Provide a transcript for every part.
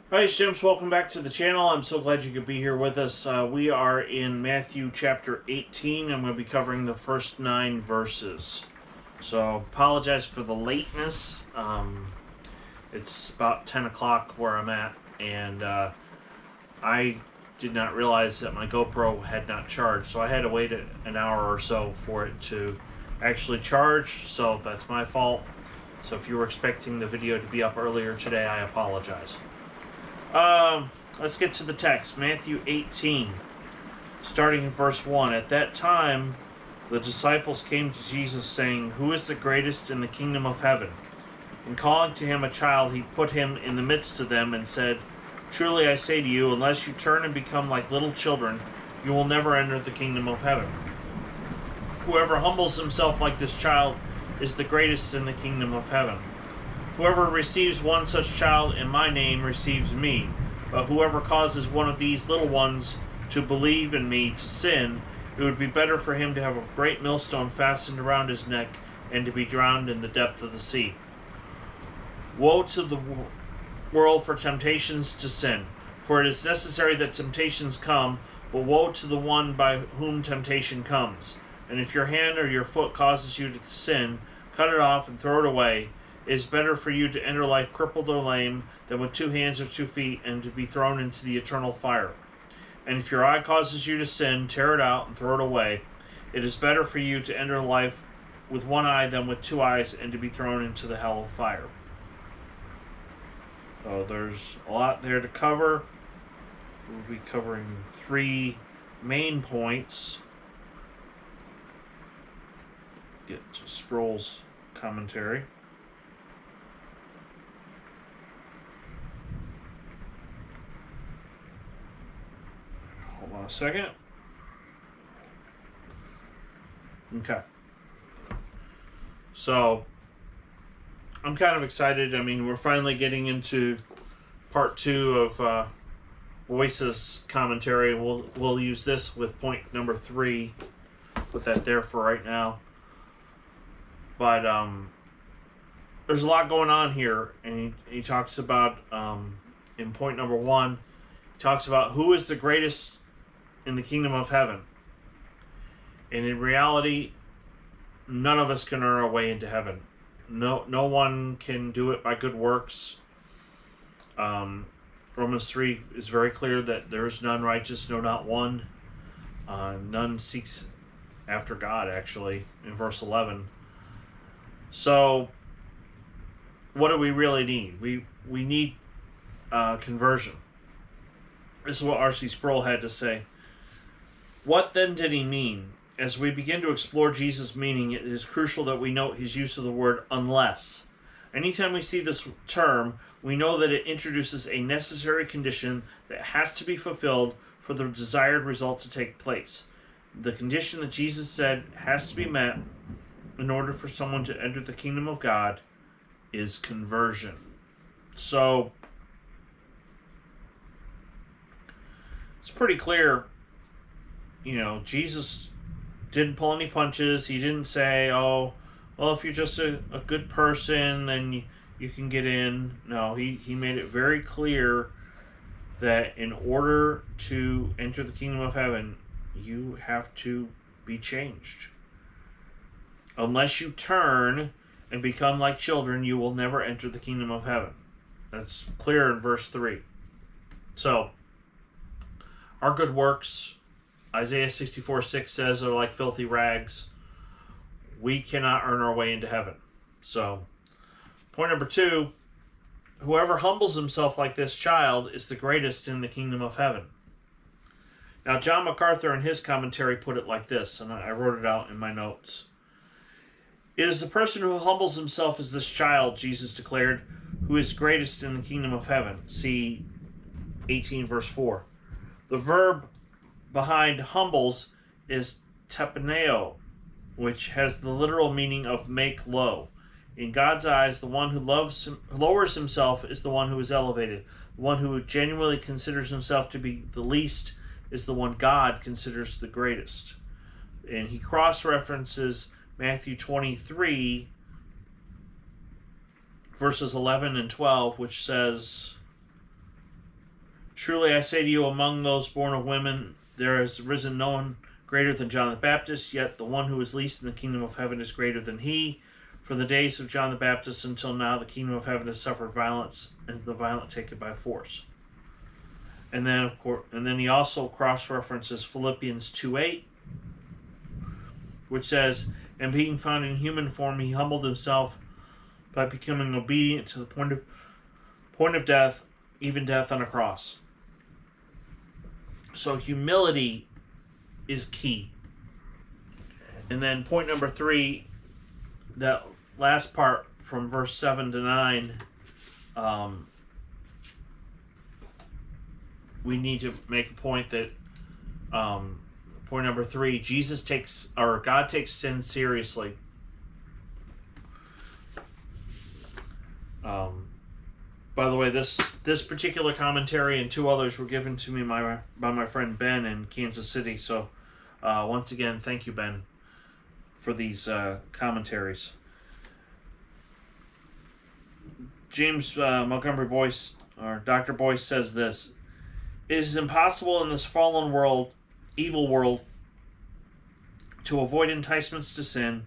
Hi, it's James. Welcome back to the channel. I'm so glad you could be here with us. We are in Matthew chapter 18. I'm going to be covering the first 9 verses. So, apologize for the lateness. It's about 10 o'clock where I'm at, and I did not realize that my GoPro had not charged, so I had to wait an hour or so for it to actually charge, so that's my fault. So if you were expecting the video to be up earlier today, I apologize. Let's get to the text. Matthew 18, starting in verse 1. At that time, the disciples came to Jesus, saying, "Who is the greatest in the kingdom of heaven?" And calling to him a child, he put him in the midst of them and said, "Truly I say to you, unless you turn and become like little children, you will never enter the kingdom of heaven. Whoever humbles himself like this child is the greatest in the kingdom of heaven. Whoever receives one such child in my name receives me. But whoever causes one of these little ones to believe in me to sin, it would be better for him to have a great millstone fastened around his neck and to be drowned in the depth of the sea. Woe to the world for temptations to sin, for it is necessary that temptations come, but woe to the one by whom temptation comes. And if your hand or your foot causes you to sin, cut it off and throw it away. It is better for you to enter life crippled or lame than with 2 hands or 2 feet and to be thrown into the eternal fire. And if your eye causes you to sin, tear it out and throw it away. It is better for you to enter life with 1 eye than with 2 eyes and to be thrown into the hell of fire." So there's a lot there to cover. We'll be covering 3 main points. Get to Sproul's commentary. Hold on a second. Okay. So, I'm kind of excited. I mean, we're finally getting into part 2 of Boyce's commentary. We'll use this with point number 3. Put that there for right now. But there's a lot going on here, and he talks about in point number 1. He talks about who is the greatest in the kingdom of heaven. And in reality, none of us can earn our way into heaven. No one can do it by good works. Romans 3 is very clear that there is none righteous, no, not one. None seeks after God, actually, in verse 11. So, what do we really need? We need conversion. This is what R.C. Sproul had to say. What then did he mean? As we begin to explore Jesus' meaning, it is crucial that we note his use of the word unless. Anytime we see this term, we know that it introduces a necessary condition that has to be fulfilled for the desired result to take place. The condition that Jesus said has to be met in order for someone to enter the kingdom of God is conversion. So, it's pretty clear, Jesus didn't pull any punches. He didn't say, "Oh, well, if you're just a good person, then you can get in." No, he made it very clear that in order to enter the kingdom of heaven, you have to be changed. Unless you turn and become like children, you will never enter the kingdom of heaven. That's clear in verse 3. So, our good works, Isaiah 64:6 says, are like filthy rags. We cannot earn our way into heaven. So, point number 2, whoever humbles himself like this child is the greatest in the kingdom of heaven. Now, John MacArthur in his commentary put it like this, and I wrote it out in my notes. "It is the person who humbles himself as this child," Jesus declared, "who is greatest in the kingdom of heaven." See 18 verse 4. The verb behind humbles is tapeneo, which has the literal meaning of make low. In God's eyes, the one who lowers himself is the one who is elevated. The one who genuinely considers himself to be the least is the one God considers the greatest. And he cross-references Matthew 23, verses 11 and 12, which says, Truly I say to you, among those born of women, there has risen no one greater than John the Baptist, yet the one who is least in the kingdom of heaven is greater than he. From the days of John the Baptist until now, the kingdom of heaven has suffered violence, and the violent take it by force. And then, of course, he also cross-references Philippians 2:8, which says, "And being found in human form, he humbled himself by becoming obedient to the point of death, even death on a cross." So humility is key. And then point number 3, that last part from verse 7 to 9, we need to make a point that point number 3, God takes sin seriously. By the way, this particular commentary and 2 others were given to me by my friend Ben in Kansas City. So once again, thank you, Ben, for these commentaries. James Montgomery Boyce, or Dr. Boyce, says this: "It is impossible in this fallen world, evil world, to avoid enticements to sin,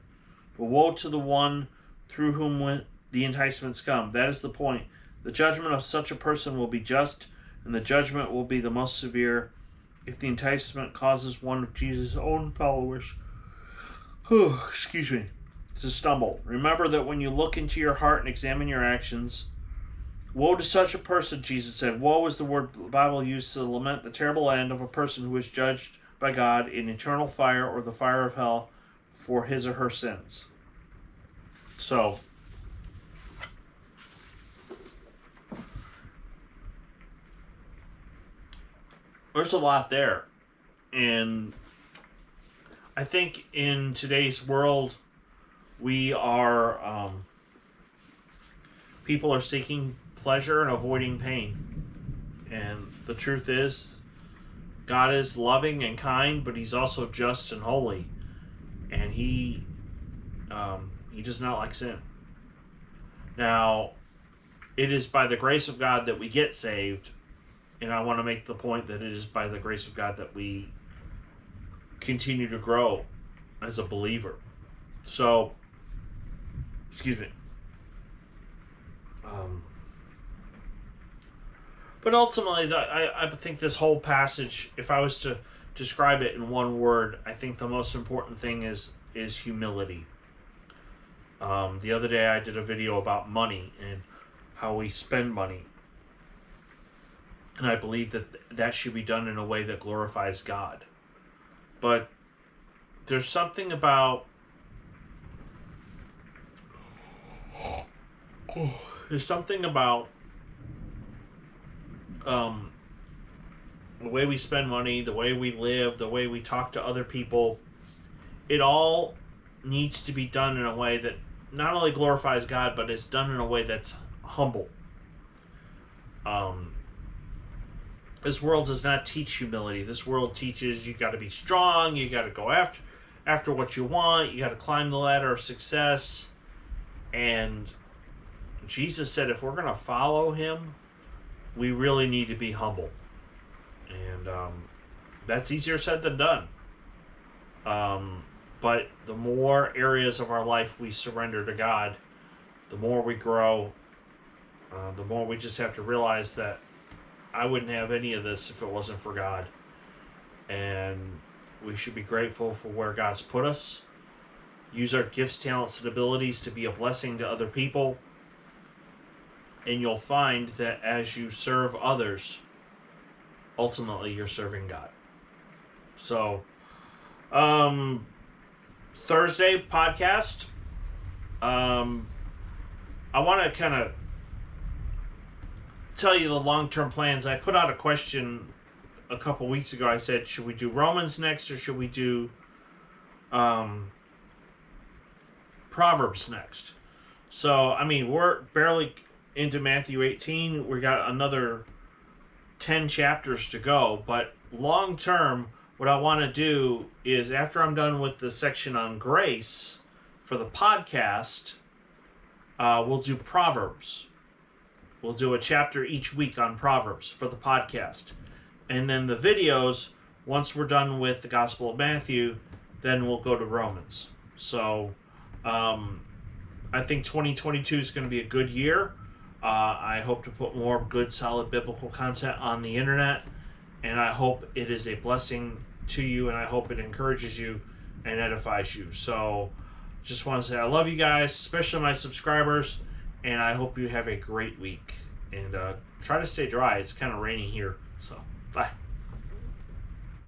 but woe to the one through whom the enticements come." That is the point. The judgment of such a person will be just, and the judgment will be the most severe if the enticement causes one of Jesus' own followers to stumble. Remember that when you look into your heart and examine your actions, woe to such a person, Jesus said. Woe is the word the Bible used to lament the terrible end of a person who is judged by God in eternal fire or the fire of hell for his or her sins. So, there's a lot there. And I think in today's world, we are, people are seeking pleasure and avoiding pain. And the truth is, God is loving and kind, but He's also just and holy. And He does not like sin. Now, it is by the grace of God that we get saved. And I want to make the point that it is by the grace of God that we continue to grow as a believer. So, excuse me. But ultimately, I think this whole passage, if I was to describe it in one word, I think the most important thing is humility. The other day I did a video about money and how we spend money. And I believe that should be done in a way that glorifies God. But there's something about the way we spend money, the way we live, the way we talk to other people. It all needs to be done in a way that not only glorifies God, but it's done in a way that's humble. This world does not teach humility. This world teaches you got to be strong, you got to go after what you want, you got to climb the ladder of success. And Jesus said if we're going to follow Him, we really need to be humble. And that's easier said than done. But the more areas of our life we surrender to God, the more we grow, the more we just have to realize that I wouldn't have any of this if it wasn't for God. And we should be grateful for where God's put us. Use our gifts, talents, and abilities to be a blessing to other people. And you'll find that as you serve others, ultimately you're serving God. So, Thursday podcast, I want to kind of tell you the long-term plans. I put out a question a couple weeks ago. I said, should we do Romans next or should we do Proverbs next? So, I mean, we're barely into Matthew 18. We got another 10 chapters to go. But long-term, what I want to do is, after I'm done with the section on grace for the podcast, we'll do Proverbs. we'll do a chapter each week on Proverbs for the podcast. And then the videos, once we're done with the Gospel of Matthew, then we'll go to Romans. So I think 2022 is going to be a good year. I hope to put more good, solid biblical content on the internet. And I hope it is a blessing to you, and I hope it encourages you and edifies you. So just want to say I love you guys, especially my subscribers, and I hope you have a great week. And try to stay dry. It's kind of rainy here. So, bye.